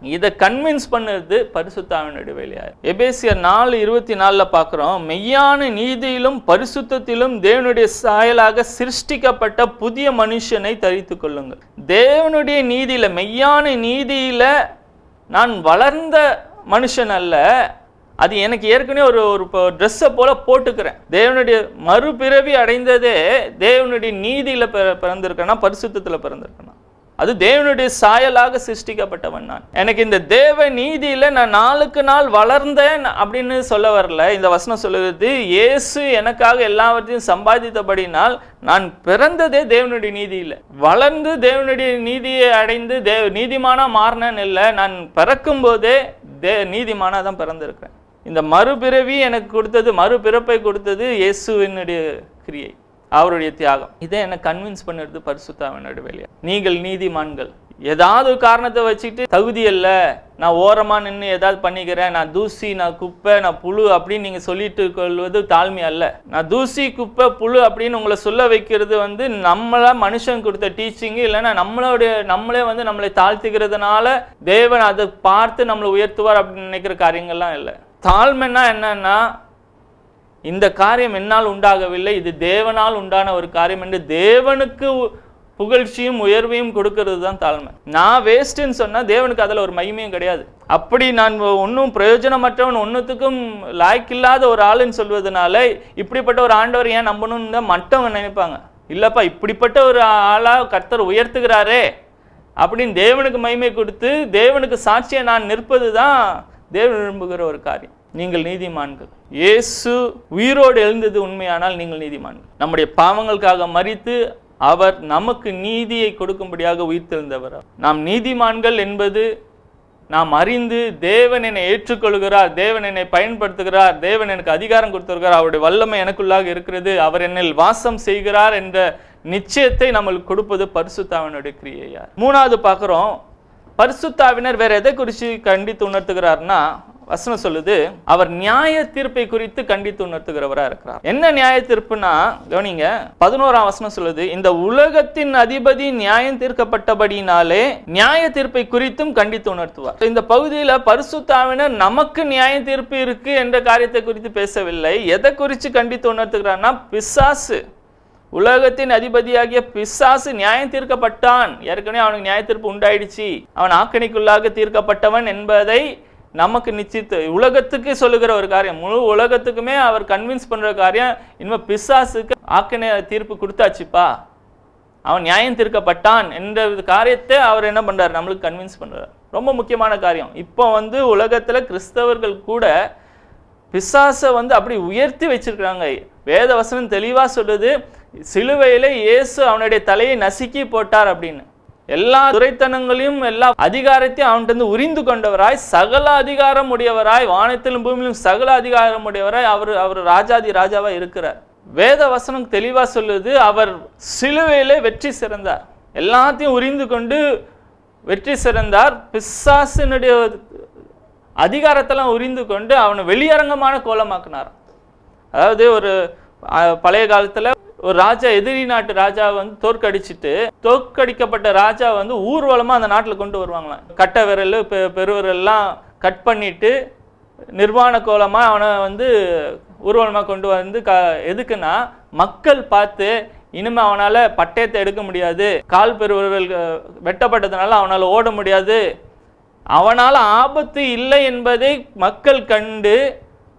இதை கன்வின்ஸ் பண்ணுறது பரிசுத்த ஆவியானவருடைய வேலையாகும். எபேசியர் 4:24 பார்க்குறோம், மெய்யான நீதியிலும் பரிசுத்தத்திலும் தேவனுடைய சாயலாக சிருஷ்டிக்கப்பட்ட புதிய மனுஷனை தரித்து கொள்ளுங்கள். தேவனுடைய நீதியில், மெய்யான நீதியில் நான் வளர்ந்த மனுஷன் அல்ல, அது எனக்கு ஏற்கனவே ஒரு ட்ரெஸ்ஸை போல போட்டுக்கிறேன். தேவனுடைய மறுபிறவி அடைந்ததே தேவனுடைய நீதியில் பிறந்திருக்கேன்னா, பரிசுத்தத்தில் பிறந்திருக்கேன்னா, அது தேவனுடைய சாயலாக சிருஷ்டிக்கப்பட்டவன் நான். எனக்கு இந்த தேவ நீதியில நான் நாளுக்கு நாள் வளர்ந்தேன் அப்படின்னு சொல்ல வரல. இந்த வசனம் சொல்லுறது, இயேசு எனக்காக எல்லாவற்றையும் சம்பாதித்தபடினால் நான் பிறந்ததே தேவனுடைய நீதியில, வளர்ந்து தேவனுடைய நீதியை அடைந்து நீதிமானா மாறினேன்னு இல்லை. நான் பிறக்கும் போதே நீதிமானா தான் பிறந்திருக்கிறேன். இந்த மறுபிறவி எனக்கு கொடுத்தது, மறுபிறப்பை கொடுத்தது இயேசுவினுடைய கிரியை, அவருடைய தியாகம். இதை என்ன கன்வின்ஸ் பண்ணுறது பரிசுத்த ஆவியானவருடைய வேலையா. நீங்கள் நீதிமான்கள். ஏதாவது ஒரு காரணத்தை வச்சுட்டு தகுதி இல்லை, நான் ஓரமாக நின்று ஏதாவது பண்ணிக்கிறேன், நான் தூசி, நான் குப்பை, நான் புழு அப்படின்னு நீங்கள் சொல்லிட்டு கொள்வது தாழ்மை அல்ல. நான் தூசி, குப்பை, புழு அப்படின்னு உங்களை சொல்ல வைக்கிறது நம்மளா மனுஷன் கொடுத்த டீச்சிங்கு, இல்லைன்னா நம்மளே நம்மளை தாழ்த்துக்கிறதுனால தேவன் அதை பார்த்து நம்மளை உயர்த்துவார் அப்படின்னு நினைக்கிற காரியங்கள்லாம் இல்லை. தாழ்மைன்னா என்னன்னா, இந்த காரியம் என்னால் உண்டாகவில்லை, இது தேவனால் உண்டான ஒரு காரியம் என்று தேவனுக்கு புகழ்ச்சியும் உயர்வையும் கொடுக்கறது தான் தாழ்மை. நான் வேஸ்ட்டுன்னு சொன்னால் தேவனுக்கு அதில் ஒரு மகிமையும் கிடையாது. அப்படி நான் ஒன்றும் பிரயோஜனமற்றவன், ஒன்றுத்துக்கும் லாய்க்கில்லாத ஒரு ஆளுன்னு சொல்வதனால இப்படிப்பட்ட ஒரு ஆண்டவர் ஏன் நம்பணும்னு தான் மற்றவங்க நினைப்பாங்க. இல்லைப்பா, இப்படிப்பட்ட ஒரு ஆளாக கர்த்தர் உயர்த்துகிறாரே அப்படின்னு தேவனுக்கு மகிமை கொடுத்து தேவனுக்கு சாட்சியை நான் நிற்பது தான் தேவன் விரும்புகிற ஒரு காரியம். நீங்கள் நீதிமான்கள். இயேசு உயிரோடு எழுந்தது உண்மையானால் நீங்கள் நீதிமான்கள். நம்முடைய பாவங்களுக்காக மரித்து அவர் நமக்கு நீதியை கொடுக்கும்படியாக உயிர்த்தெழுந்தவர். நாம் நீதிமான்கள் என்பது நாம் அறிந்து தேவன் என்னை ஏற்றுக்கொள்கிறார், தேவன் என்னை பயன்படுத்துகிறார், தேவன் எனக்கு அதிகாரம் கொடுத்திருக்கிறார், அவருடைய வல்லமை எனக்குள்ளாக இருக்கிறது, அவர் என்னில் வாசம் செய்கிறார் என்ற நிச்சயத்தை நம்மளுக்கு கொடுப்பது பரிசுத்தாவினுடைய கிரியையா. மூணாவது பார்க்கிறோம், பரிசுத்தாவினர் வேற எதை குறித்து கண்டித்து உணர்த்துகிறார்னா, வசனம் சொல்லுது, அவர் நியாய தீர்ப்பை குறித்து கண்டித்து உணர்த்துகிறவரா இருக்கிறார். என்ன நியாய தீர்ப்புனா கவனிங்க, 11ஆம் வசனம் சொல்லுது, இந்த உலகத்தின் அதிபதி நியாயம் தீர்க்கப்பட்டபடினாலே நியாய தீர்ப்பை குறித்தும் கண்டித்து உணர்த்துவார். இந்த பகுதியில் பரிசுத்தாவினர் நமக்கு நியாய தீர்ப்பு இருக்கு என்ற காரியத்தை குறித்து பேசவில்லை. எதை குறித்து கண்டித்து உணர்த்துகிறார்னா, பிசாசு, உலகத்தின் அதிபதியாகிய பிசாசு நியாயம் தீர்க்கப்பட்டான், ஏற்கனவே அவனுக்கு நியாய தீர்ப்பு உண்டாயிடுச்சு, அவன் ஆக்கணிக்குள்ளாக தீர்க்கப்பட்டவன் என்பதை நமக்கு நிச்சயித்து உலகத்துக்கு சொல்லுகிற ஒரு காரியம், முழு உலகத்துக்குமே அவர் கன்வின்ஸ் பண்ற காரியம், இனிமே பிசாசுக்கு ஆக்கணை தீர்ப்பு கொடுத்தாச்சுப்பா, அவன் நியாயம் தீர்க்கப்பட்டான் என்ற காரியத்தை அவர் என்ன பண்றாரு, நம்மளுக்கு கன்வின்ஸ் பண்றாரு. ரொம்ப முக்கியமான காரியம். இப்போ கிறிஸ்தவர்கள் கூட பிசாசை அப்படி உயர்த்தி வச்சிருக்கிறாங்க. வேத வசனம் தெளிவா சொல்லுது, சிலுவையில இயேசு அவனுடைய தலையை நசுக்கி போட்டார் அப்படின்னு. எல்லா துரைத்தனங்களையும் எல்லா அதிகாரத்தையும் அவன்கிட்ட உரிந்து கொண்டவராய், சகல அதிகாரம் உடையவராய், வானத்திலும் பூமியிலும் சகல அதிகாரம் உடையவராய் அவர் ராஜாதி ராஜாவா இருக்கிறார். வேத வசனம் தெளிவா சொல்லுது, அவர் சிலுவையிலே வெற்றி சிறந்தார், எல்லாத்தையும் உரிந்து கொண்டு வெற்றி சிறந்தார். பிசாசினுடைய அதிகாரத்தெல்லாம் உரிந்து கொண்டு அவனை வெளியரங்கமான கோலமாக்குனார். அதாவது ஒரு பழைய காலத்துல ஒரு ராஜா எதிரி நாட்டு ராஜா தோற்கடிச்சிட்டு, தோற்கடிக்கப்பட்ட ராஜா ஊர்வலமா அந்த நாட்டில் கொண்டு வருவாங்களாம். கட்ட விரல் பெருவிரல்லாம் கட் பண்ணிட்டு நிர்வாண கோலமா அவனை ஊர்வலமா கொண்டு எதுக்குன்னா, மக்கள் பார்த்து இனிமே அவனால பட்டயத்தை எடுக்க முடியாது, கால் பெருவிரல் வெட்டப்பட்டதுனால அவனால ஓட முடியாது, அவனால ஆபத்து இல்லை என்பதை மக்கள் கண்டு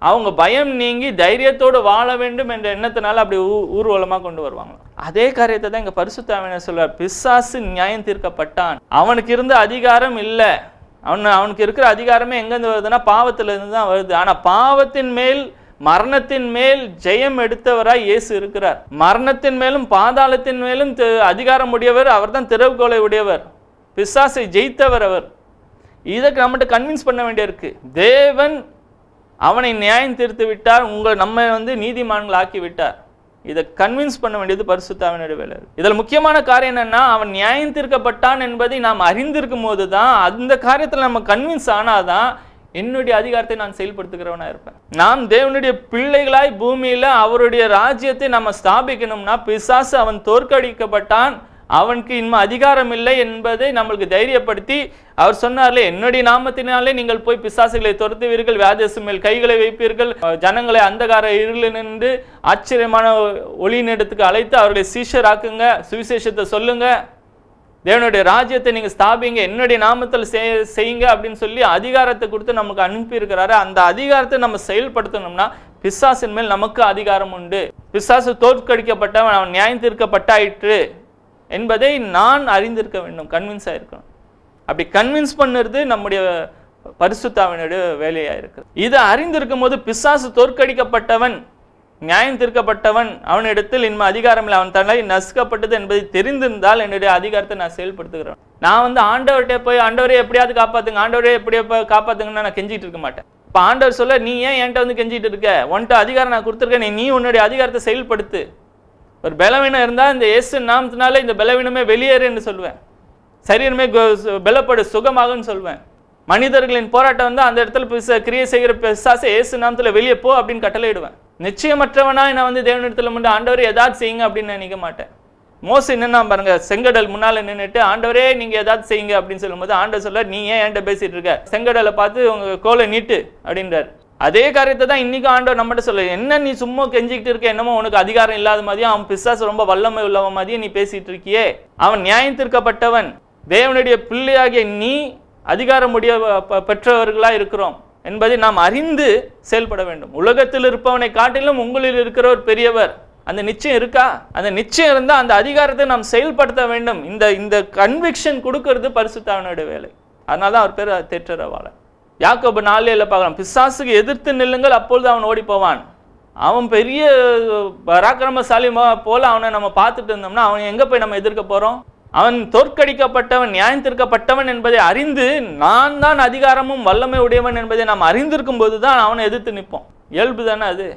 அவங்க பயம் நீங்கி தைரியத்தோடு வாழ வேண்டும் என்ற எண்ணத்தினால அப்படி ஊர்வலமாக கொண்டு வருவாங்க. அதே காரியத்தை தான் இங்கே பரிசுத்தாவினர் சொல்றார், பிசாசு நியாயம் தீர்க்கப்பட்டான், அவனுக்கு இருந்த அதிகாரம் இல்லை, அவனுக்கு இருக்கிற அதிகாரமே எங்கேருந்து வருதுன்னா பாவத்திலிருந்து தான் வருது. ஆனால் பாவத்தின் மேல் மரணத்தின் மேல் ஜெயம் எடுத்தவராய் இயேசு இருக்கிறார். மரணத்தின் மேலும் பாதாளத்தின் மேலும் அதிகாரம் உடையவர் அவர் தான், திறவுகோலை உடையவர், பிசாசை ஜெயித்தவர் அவர். இதற்கு நம்மகிட்ட கன்வின்ஸ் பண்ண வேண்டியிருக்கு. தேவன் அவனை நியாயம் தீர்த்து விட்டார், நம்ம நீதிமான்கள் ஆக்கி விட்டார். இதை கன்வின்ஸ் பண்ண வேண்டியது பரிசுத்தாவினுடைய வேலை. இதில் முக்கியமான காரியம் என்னன்னா, அவன் நியாயம் தீர்க்கப்பட்டான் என்பதை நாம் அறிந்திருக்கும் போது தான், அந்த காரியத்தில் நம்ம கன்வின்ஸ் ஆனாதான் என்னுடைய அதிகாரத்தை நான் செயல்படுத்துகிறவனா இருப்பேன். நாம் தேவனுடைய பிள்ளைகளாய் பூமியில அவருடைய ராஜ்யத்தை நம்ம ஸ்தாபிக்கணும்னா, பிசாசு அவன் தோற்கடிக்கப்பட்டான், அவனுக்கு இன்னும் அதிகாரம் இல்லை என்பதை நம்மளுக்கு தைரியப்படுத்தி, அவர் சொன்னார்லே, என்னுடைய நாமத்தினாலே நீங்கள் போய் பிசாசுகளை துரத்துவீர்கள், வியாதியசு மேல் கைகளை வைப்பீர்கள், ஜனங்களை அந்தகார இருளில் நின்று ஆச்சரியமான ஒளியினிடத்துக்கு அழைத்து அவர்களை சீஷராக்குங்க, சுவிசேஷத்தை சொல்லுங்க, தேவனுடைய ராஜ்யத்தை நீங்க ஸ்தாபிங்க, என்னுடைய நாமத்தில் செய்யுங்க அப்படின்னு சொல்லி அதிகாரத்தை கொடுத்து நமக்கு அனுப்பி இருக்கிறாரு. அந்த அதிகாரத்தை நம்ம செயல்படுத்தணும்னா பிசாசின் மேல் நமக்கு அதிகாரம் உண்டு. பிசாசு தோற்கடிக்கப்பட்டவன், அவன் நியாயம் தீர்க்கப்பட்டாயிற்று என்பதை நான் அறிந்திருக்க வேண்டும், கன்வின்ஸ் ஆயிருக்கணும். அப்படி கன்வின்ஸ் பண்ணுறது நம்முடைய பரிசுத்தாவினுடைய வேலையா இருக்கு. இதை அறிந்திருக்கும் போது பிசாசு தோற்கடிக்கப்பட்டவன், நியாயம் தீர்க்கப்பட்டவன், அவனிடத்தில் இன்மை அதிகாரம் இல்லை, அவன் தலை நசுக்கப்பட்டது என்பதை தெரிந்திருந்தால் என்னுடைய அதிகாரத்தை நான் செயல்படுத்துகிறேன். நான் ஆண்டவர்கிட்ட போய் ஆண்டவரே எப்படியாவது காப்பாத்துங்க, ஆண்டவரே எப்படியா காப்பாத்துங்கன்னா நான் கெஞ்சிட்டு இருக்க மாட்டேன். இப்போ ஆண்டவர் சொல்ல, நீ ஏன் என்கிட்ட கெஞ்சிட்டு இருக்க, உன்கிட்ட அதிகாரம் நான் கொடுத்துருக்கேன், நீ உன்னுடைய அதிகாரத்தை செயல்படுத்து. ஒரு பலவீனம் இருந்தால் இந்த இயேசு நாமத்தினால இந்த பலவீனமே வெளியேறுன்னு சொல்லுவேன், சரீரமே பலப்படு சுகமாகுன்னு சொல்வேன். மனிதர்களின் போராட்டம் அந்த இடத்துல கிரியை செய்கிற பிசாசை இயேசு நாமத்தில் வெளியே போ அப்படின்னு கட்டளையிடுவேன். நிச்சயமற்றவனா நான் தேவனிடத்துல முன்னாடி ஆண்டவரே ஏதாவது செய்யுங்க அப்படின்னு நினைக்க மாட்டேன். மோசே என்னன்னா பாருங்க, செங்கடல் முன்னால நின்றுட்டு ஆண்டவரே நீங்க ஏதாவது செய்யுங்க அப்படின்னு சொல்லும்போது ஆண்டவர் சொல்ல, நீ ஏன் என்கிட்ட பேசிட்டு இருக்க, செங்கடலை பார்த்து உங்க கோலை நீட்டு அப்படின்றார். அதே காரியத்தை தான் இன்னைக்கு ஆண்டவர் நம்மகிட்ட சொல்ல, என்ன நீ சும்மா கெஞ்சிக்கிட்டு இருக்க, என்னமோ உனக்கு அதிகாரம் இல்லாத மாதிரியும் அவன் பிசாசு ரொம்ப வல்லமை உள்ளவன் மாதிரியும் நீ பேசிட்டு இருக்கியே, அவன் நியாயம் தீர்க்கப்பட்டவன், தேவனுடைய பிள்ளையாகிய நீ அதிகாரம் உடைய பெற்றவர்களா இருக்கிறோம் என்பதை நாம் அறிந்து செயல்பட வேண்டும். உலகத்தில் இருப்பவனை காட்டிலும் உங்களில் இருக்கிறவர் பெரியவர். அந்த நிச்சயம் இருக்கா? அந்த நிச்சயம் இருந்தால் அந்த அதிகாரத்தை நாம் செயல்படுத்த வேண்டும். இந்த கன்விக்ஷன் கொடுக்கறது பரிசுத்தாவினுடைய வேலை. அதனால தான் அவர் பேர் தேற்றரவாளர். யாக்கோபு 4:7 பார்க்கலாம், பிசாசுக்கு எதிர்த்து நில்லுங்கள் அப்பொழுது அவன் ஓடி போவான். அவன் பெரிய பராக்கிரமசாலி போல அவனை நம்ம பார்த்துட்டு இருந்தோம்னா அவன் எங்கே போய் நம்ம எதிர்க்க போகிறோம்? அவன் தோற்கடிக்கப்பட்டவன், நியாயத்திற்கப்பட்டவன் என்பதை அறிந்து நான் தான் அதிகாரமும் வல்லமை உடையவன் என்பதை நாம் அறிந்திருக்கும் போது தான் அவனை எதிர்த்து நிற்போம். இயல்பு தானே அது.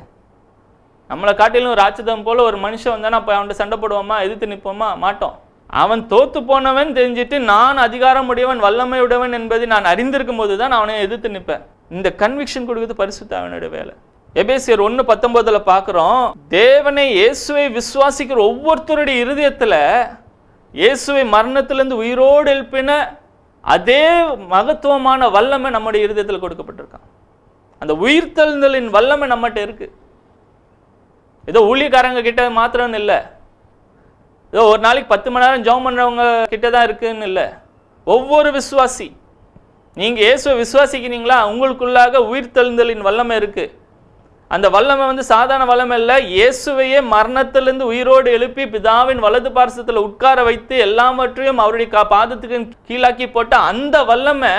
நம்மளை காட்டிலும் ராட்சதம் போல ஒரு மனுஷன் வந்தானா அப்போ அவன்கிட்ட சண்டை போடுவோமா, எதிர்த்து நிற்போமா? மாட்டோம். அவன் தோத்து போனவன் தெரிஞ்சிட்டு நான் அதிகாரம் உடையவன் வல்லமை உடையவன் என்பதை நான் அறிந்திருக்கும் போது தான் அவனை எதிர்த்து நிற்பேன். இந்த கன்விக்ஷன் கொடுக்குறது பரிசுத்த ஆவியானவருடைய வேலை. எபேசியர் 1:19 பார்க்கிறோம், தேவனை இயேசுவை விசுவாசிக்கிற ஒவ்வொருத்தருடைய இருதயத்துல இயேசுவை மரணத்திலிருந்து உயிரோடு எழுப்பின அதே மகத்துவமான வல்லமை நம்முடைய இருதயத்தில் கொடுக்கப்பட்டிருக்கான். அந்த உயிர்த்தெழுதலின் வல்லமை நம்மகிட்ட இருக்கு. ஏதோ ஊழியக்காரங்க கிட்ட மாத்திரம் இல்லை, ஏதோ ஒரு நாளைக்கு 10 மணி நேரம் ஜெபம் பண்றவங்க கிட்டதான் இருக்குன்னு இல்லை. ஒவ்வொரு விசுவாசி, நீங்க இயேசுவை விசுவாசிக்கிறீங்களா, உங்களுக்குள்ளாக உயிர்த்தெழுதலின் வல்லமை இருக்கு. அந்த வல்லமை சாதாரண வல்லமை இல்லை, இயேசுவையே மரணத்திலிருந்து உயிரோடு எழுப்பி பிதாவின் வலது பார்சத்தில் உட்கார வைத்து எல்லாவற்றையும் அவருடைய பாதத்துக்கு கீழாக்கி போட்ட அந்த வல்லமை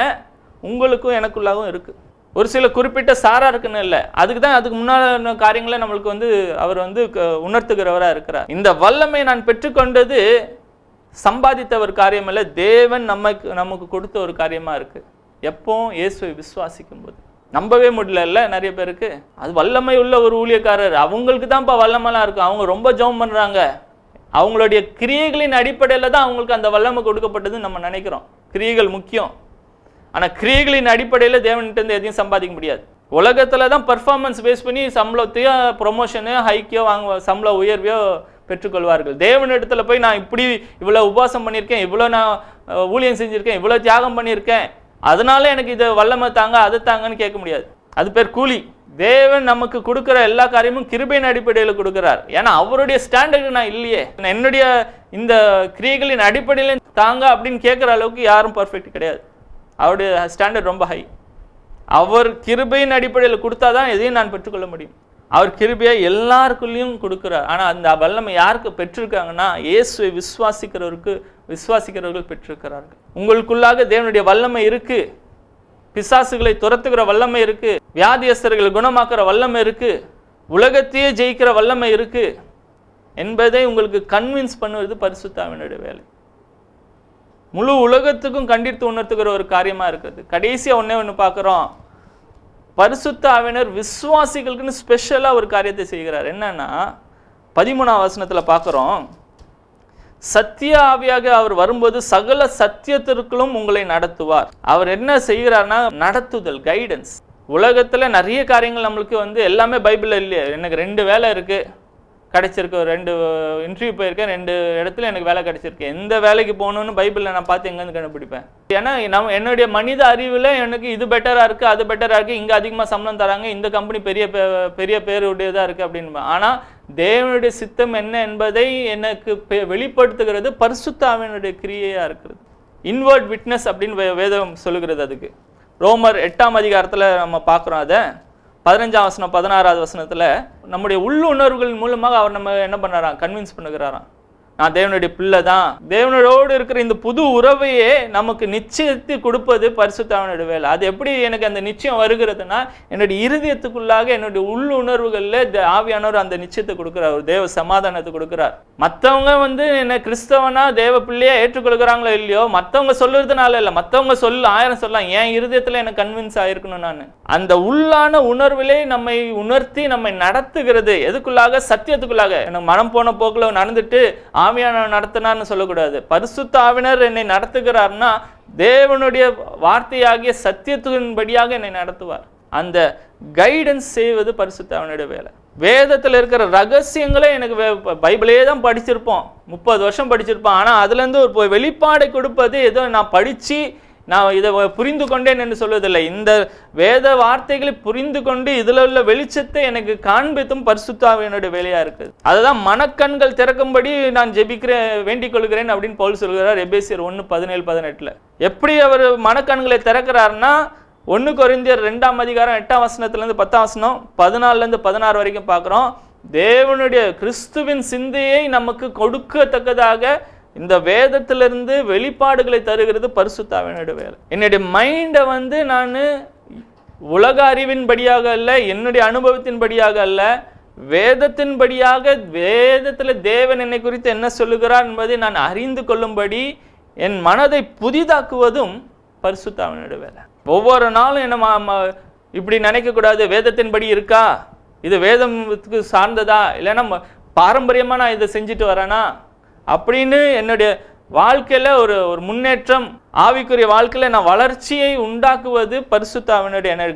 உங்களுக்கும் எனக்குள்ளாகவும் இருக்கு. ஒரு சில குறிப்பிட்ட சாரா இருக்குன்னு இல்லை, அதுக்கு முன்னாடி காரியங்களை நம்மளுக்கு அவர் உணர்த்துகிறவராக இருக்கிறார். இந்த வல்லமை நான் பெற்றுக்கொண்டது சம்பாதித்த ஒரு காரியம் இல்லை, தேவன் நமக்கு கொடுத்த ஒரு காரியமா இருக்கு. எப்போ இயேசுவை விசுவாசிக்கும் போது. நம்பவே முடியல நிறைய பேருக்கு. அது வல்லமை உள்ள ஒரு ஊழியக்காரர், அவங்களுக்கு தான்ப்பா வல்லமெல்லாம் இருக்கும். அவங்க ரொம்ப ஜெபம் பண்றாங்க, அவங்களுடைய கிரியைகளின் அடிப்படையில் தான் அவங்களுக்கு அந்த வல்லமை கொடுக்கப்பட்டதுன்னு நம்ம நினைக்கிறோம். கிரியைகள் முக்கியம், ஆனால் கிரியைகளின் அடிப்படையில் தேவன்கிட்ட எதையும் சம்பாதிக்க முடியாது. உலகத்தில் தான் பர்ஃபார்மன்ஸ் பேஸ் பண்ணி சம்பளத்தையோ ப்ரொமோஷனோ ஹைக்கோ சம்பள உயர்வையோ பெற்றுக்கொள்வார்கள். தேவனிடத்தில் போய் நான் இப்படி இவ்வளோ உபவாசம் பண்ணியிருக்கேன், இவ்வளோ நான் ஊழியம் செஞ்சுருக்கேன், இவ்வளோ தியாகம் பண்ணியிருக்கேன், அதனால எனக்கு இது வல்லமை தாங்க அதை தாங்கன்னு கேட்க முடியாது. அது பேர் கூலி. தேவன் நமக்கு கொடுக்குற எல்லா காரியமும் கிருபையின் அடிப்படையில் கொடுக்குறார். ஏன்னா அவருடைய ஸ்டாண்டர்டு நான் இல்லையே, என்னுடைய இந்த கிரியைகளின் அடிப்படையில் தாங்க அப்படின்னு கேட்குற அளவுக்கு யாரும் பர்ஃபெக்ட் கிடையாது. அவருடைய ஸ்டாண்டர்ட் ரொம்ப ஹை. அவர் கிருபையின் அடிப்படையில் கொடுத்தாதான் எதையும் நான் பெற்றுக்கொள்ள முடியும். அவர் கிருபையை எல்லாருக்குள்ளேயும் கொடுக்குறார். ஆனால் அந்த வல்லமை யாருக்கு பெற்றிருக்காங்கன்னா இயேசுவை விசுவாசிக்கிறவர்கள் பெற்றிருக்கிறார்கள். உங்களுக்குள்ளாக தேவனுடைய வல்லமை இருக்கு, பிசாசுகளை துரத்துகிற வல்லமை இருக்கு, வியாதியஸ்தர்களை குணமாக்குற வல்லமை இருக்கு, உலகத்தையே ஜெயிக்கிற வல்லமை இருக்கு என்பதை உங்களுக்கு கன்வின்ஸ் பண்ணுவது பரிசுத்த ஆவியானவருடைய வேலை. முழு உலகத்துக்கும் கண்டித்து உணர்த்துகிற ஒரு காரியமா இருக்குது. கடைசியா ஒண்ணு பார்க்கிறோம், பரிசுத்த ஆவியானவர் விசுவாசிகளுக்குன்னு ஸ்பெஷலா ஒரு காரியத்தை செய்கிறார். என்னன்னா 13ஆம் வசனத்துல பார்க்கிறோம், சத்திய ஆவியாக அவர் வரும்போது சகல சத்தியத்திற்குள்ளும் உங்களை நடத்துவார். அவர் என்ன செய்கிறார்னா நடத்துதல், கைடன்ஸ். உலகத்துல நிறைய காரியங்கள் நம்மளுக்கு எல்லாமே பைபிள்ல இல்லையே. எனக்கு 2 வேலை இருக்கு, கிடைச்சிருக்கு, 2 இன்டர்வியூ போயிருக்கேன், 2 இடத்துல எனக்கு வேலை கிடைச்சிருக்கு. எந்த வேலைக்கு போகணும்னு பைபிளில் நான் பார்த்து எங்கேருந்து கண்டுபிடிப்பேன்? ஏன்னா என்னுடைய மனித அறிவில் எனக்கு இது பெட்டராக இருக்குது, அது பெட்டராக இருக்குது, இங்கே அதிகமாக சம்பளம் தராங்க, இந்த கம்பெனி பெரிய பேருடையதாக இருக்குது அப்படின்னு. ஆனால் தேவனுடைய சித்தம் என்ன என்பதை எனக்கு வெளிப்படுத்துகிறது பரிசுத்த ஆவியானவருடைய கிரியையாக இருக்கிறது. இன்வர்ட் விட்னஸ் அப்படின்னு வேதம் சொல்லுகிறது. அதுக்கு ரோமர் 8ஆம் அதிகாரத்தில் நம்ம பார்க்குறோம். அதை 15ஆம் வசனம் 16ஆவது வசனத்தில் நம்முடைய உள்ளுணர்வுகள் மூலமாக அவர் நம்ம என்ன பண்ணுறாராம், கன்வின்ஸ் பண்ணுகிறாராம். நான் தேவனுடைய பிள்ளை தான். தேவனோடு இருக்கிற இந்த புது உறவையே நமக்கு நிச்சயத்தை கொடுப்பது பரிசுத்த ஆவியானவருடைய வேலை. அது எப்படி எனக்கு அந்த நிச்சயம் வருகிறதுனா, என்னுடைய இருதயத்துக்குள்ளாக என்னுடைய உள்ளுணர்வுகளில் ஆவியானவர் அந்த நிச்சயத்தை கொடுக்குறார், ஒரு தேவ சமாதானத்தை கொடுக்குறார். மற்றவங்க என்ன கிறிஸ்தவனா தேவ பிள்ளையா ஏற்றுக்கொள்கிறாங்களோ இல்லையோ, மற்றவங்க சொல்லுறதுனால இல்லை, மற்றவங்க 1000 சொல்லலாம், என் இருதயத்தில் எனக்கு கன்வின்ஸ் ஆயிருக்கணும். நான் அந்த உள்ளான உணர்விலே நம்மை உணர்த்தி நம்மை நடத்துகிறது. எதுக்குள்ளாக? சத்தியத்துக்குள்ளாக. எனக்கு மனம் போன போக்கில் நடந்துட்டு ஆவியானவர் நடத்தினார்னு சொல்லக்கூடாது. பரிசுத்த ஆவியானவர் என்னை நடத்துகிறார்னா தேவனுடைய வார்த்தையாகிய சத்தியத்தின்படியாக என்னை நடத்துவார். அந்த கைடன்ஸ் செய்வது பரிசுத்த ஆவியானவருடைய வேலை. வேதத்தில் இருக்கிற ரகசியங்களே எனக்கு பைபிளே தான் படிச்சிருப்போம், 30 வருஷம் படிச்சிருப்போம். ஆனால் அதுலேருந்து ஒரு வெளிப்பாடை கொடுப்பது ஏதோ நான் படித்து நான் இதை புரிந்து கொண்டேன் என்று சொல்வதில்லை. இந்த வேத வார்த்தைகளை புரிந்து கொண்டு இதில் உள்ள வெளிச்சத்தை எனக்கு காண்பித்தும் பரிசுத்த ஆவியானவருடைய வேலையா இருக்குது. அதுதான் மனக்கண்கள் திறக்கும்படி நான் ஜெபிக்கிறேன், வேண்டிக் கொள்கிறேன் அப்படின்னு பவுல் சொல்கிறார் எபேசியர் 1:17-18. எப்படி அவர் மனக்கண்களை திறக்கிறார்னா 1 கொரிந்தியர் 2ஆம் அதிகாரம் 8ஆம் வசனத்திலிருந்து 10ஆம் வசனம் 14லேருந்து 16 வரைக்கும் பார்க்குறோம். தேவனுடைய கிறிஸ்துவின் சிந்தையை நமக்கு கொடுக்கத்தக்கதாக இந்த வேதத்திலிருந்து வெளிப்பாடுகளை தருகிறது பரிசுத்த ஆவியானவருடைய வேலை. என்னுடைய மைண்டை நான் உலக அறிவின் படியாக அல்ல, என்னுடைய அனுபவத்தின் படியாக அல்ல, வேதத்தின்படியாக வேதத்தில் தேவன் என்னை குறித்து என்ன சொல்லுகிறார் என்பதை நான் அறிந்து கொள்ளும்படி என் மனதை புதிதாக்குவதும் பரிசுத்த ஆவியினுடைய வேலை. ஒவ்வொரு நாளும் என்ன இப்படி நினைக்கக்கூடாது, வேதத்தின்படி இருக்கா, இது வேதத்துக்கு சார்ந்ததா, இல்லைன்னா பாரம்பரியமாக நான் இதை செஞ்சுட்டு வரேனா அப்படின்னு என்னுடைய வாழ்க்கையில் ஒரு முன்னேற்றம், ஆவிக்குரிய வாழ்க்கையில் நான் வளர்ச்சியை உண்டாக்குவது பரிசுத்த ஆவியினுடைய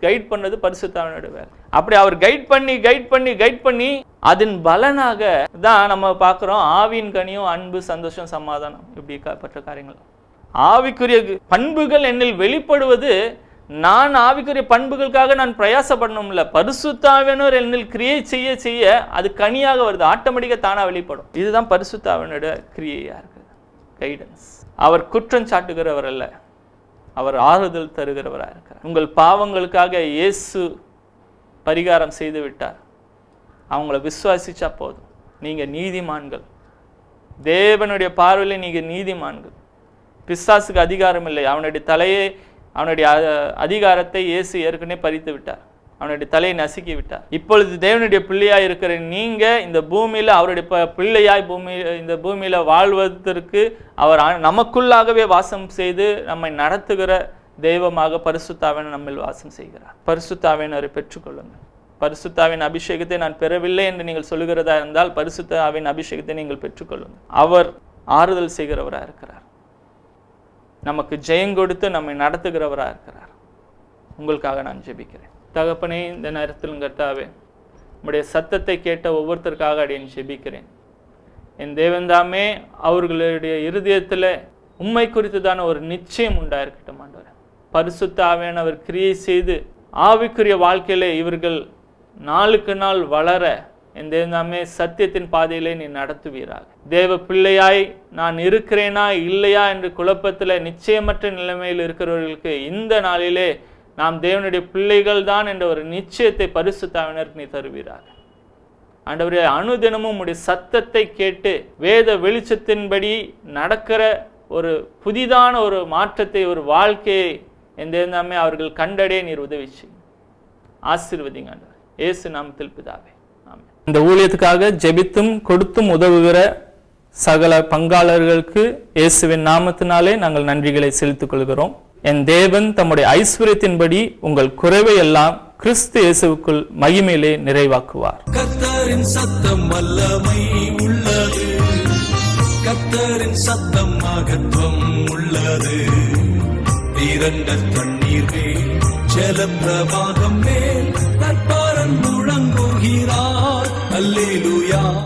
கைட் பண்ணது பரிசுத்த ஆவியினுடைய வேலை. அப்படி அவர் கைட் பண்ணி அதன் பலனாக தான் நம்ம பார்க்குறோம் ஆவியின் கனியும் அன்பு, சந்தோஷம், சமாதானம் இப்படிப்பட்ட காரியங்கள். ஆவிக்குரிய பண்புகள் என்னில் வெளிப்படுவது நான் ஆவிக்குரிய பண்புகளுக்காக நான் பிரயாசப்படணும் இல்லை, பரிசுத்த ஆவியானவர் என்னில் கிரியை செய்ய அது கனியாக வருது, ஆட்டோமேட்டிக்காக தானாக வெளிப்படும். இதுதான் பரிசுத்த ஆவியானோட கிரியையாக இருக்குது, கைடன்ஸ். அவர் குற்றம் சாட்டுகிறவர் அல்ல, அவர் ஆறுதல் தருகிறவராக இருக்கிறார். உங்கள் பாவங்களுக்காக இயேசு பரிகாரம் செய்து விட்டார். அவங்கள விசுவாசிச்சா போதும், நீங்கள் நீதிமான்கள். தேவனுடைய பார்வையில் நீங்கள் நீதிமான்கள். பிசாசுக்கு அதிகாரம் இல்லை. அவனுடைய அதிகாரத்தை இயேசு ஏற்கனவே பறித்து விட்டார், அவனுடைய தலையை நசுக்கி விட்டார். இப்பொழுது தேவனுடைய பிள்ளையாய் இருக்கிற நீங்க இந்த பூமியில அவருடைய பிள்ளையாய் இந்த பூமியில வாழ்வதற்கு அவர் நமக்குள்ளாகவே வாசம் செய்து நம்மை நடத்துகிற தெய்வமாக பரிசுத்த ஆவியானவர் நம்மில் வாசம் செய்கிறார். பரிசுத்த ஆவியானவரை பெற்றுக்கொள்ளுங்கள். பரிசுத்த ஆவியின் அபிஷேகத்தை நான் பெறவில்லை என்று நீங்கள் சொல்லுகிறதா இருந்தால் பரிசுத்த ஆவியின் அபிஷேகத்தை நீங்கள் பெற்றுக்கொள்ளுங்கள். அவர் ஆறுதல் செய்கிறவராக இருக்கிறார், நமக்கு ஜெயம் கொடுத்து நம்மை நடத்துகிறவராக இருக்கிறார். உங்களுக்காக நான் ஜெபிக்கிறேன். தகப்பனே, இந்த நேரத்தில் கர்த்தாவே, உம்முடைய சத்தத்தை கேட்ட ஒவ்வொருத்தருக்காக அடியேன் ஜெபிக்கிறேன். என் தேவன்தாமே அவர்களுடைய இருதயத்தில் உம்மை குறித்துதான ஒரு நிச்சயம் உண்டாயிருக்கட்டும் ஆண்டவரே. பரிசுத்த ஆவியானவர் கிரியை செய்து ஆவிக்குரிய வாழ்க்கையிலே இவர்கள் நாளுக்கு நாள் வளர என் தேவன்தாமே சத்தியத்தின் பாதையிலே நீ நடத்துவீராக. தேவ பிள்ளையாய் நான் இருக்கிறேனா இல்லையா என்று குழப்பத்தில் நிச்சயமற்ற நிலைமையில் இருக்கிறவர்களுக்கு இந்த நாளிலே நாம் தேவனுடைய பிள்ளைகள் தான் என்ற ஒரு நிச்சயத்தை பரிசுத்த ஆவியானவருக்கு நீ தருவீராக. ஆண்டவரே, அனுதினமும் உடைய சத்தத்தை கேட்டு வேத வெளிச்சத்தின்படி நடக்கிற ஒரு புதிதான ஒரு மாற்றத்தை, ஒரு வாழ்க்கையை என் தேவனாமே அவர்கள் கண்டடைய நீர் உதவி செய்யும். ஆசீர்வதிங்க ஆண்டவரே, இயேசு நாமத்தில் பிதாவே, ஆமென். இந்த ஊழியத்துக்காக ஜெபித்தும் கொடுத்தும் உதவுகிற சகல பங்காளர்களுக்கு இயேசுவின் நாமத்தினாலே நாங்கள் நன்றிகளை செலுத்திக் கொள்கிறோம். என் தேவன் தம்முடைய ஐஸ்வர்யத்தின்படி உங்கள் குறைவை எல்லாம் கிறிஸ்து இயேசுவுக்குள் மகிமையிலே நிறைவாக்குவார். கர்த்தரின் சத்தம் வல்லமை உள்ளது, கர்த்தரின் சத்தம் மகத்துவம் உள்ளது. திரண்ட தண்ணீர் மேல் ஜலப்பிரவாகம் மேல் கர்த்தர் முழங்குகிறார். அல்லேலூயா.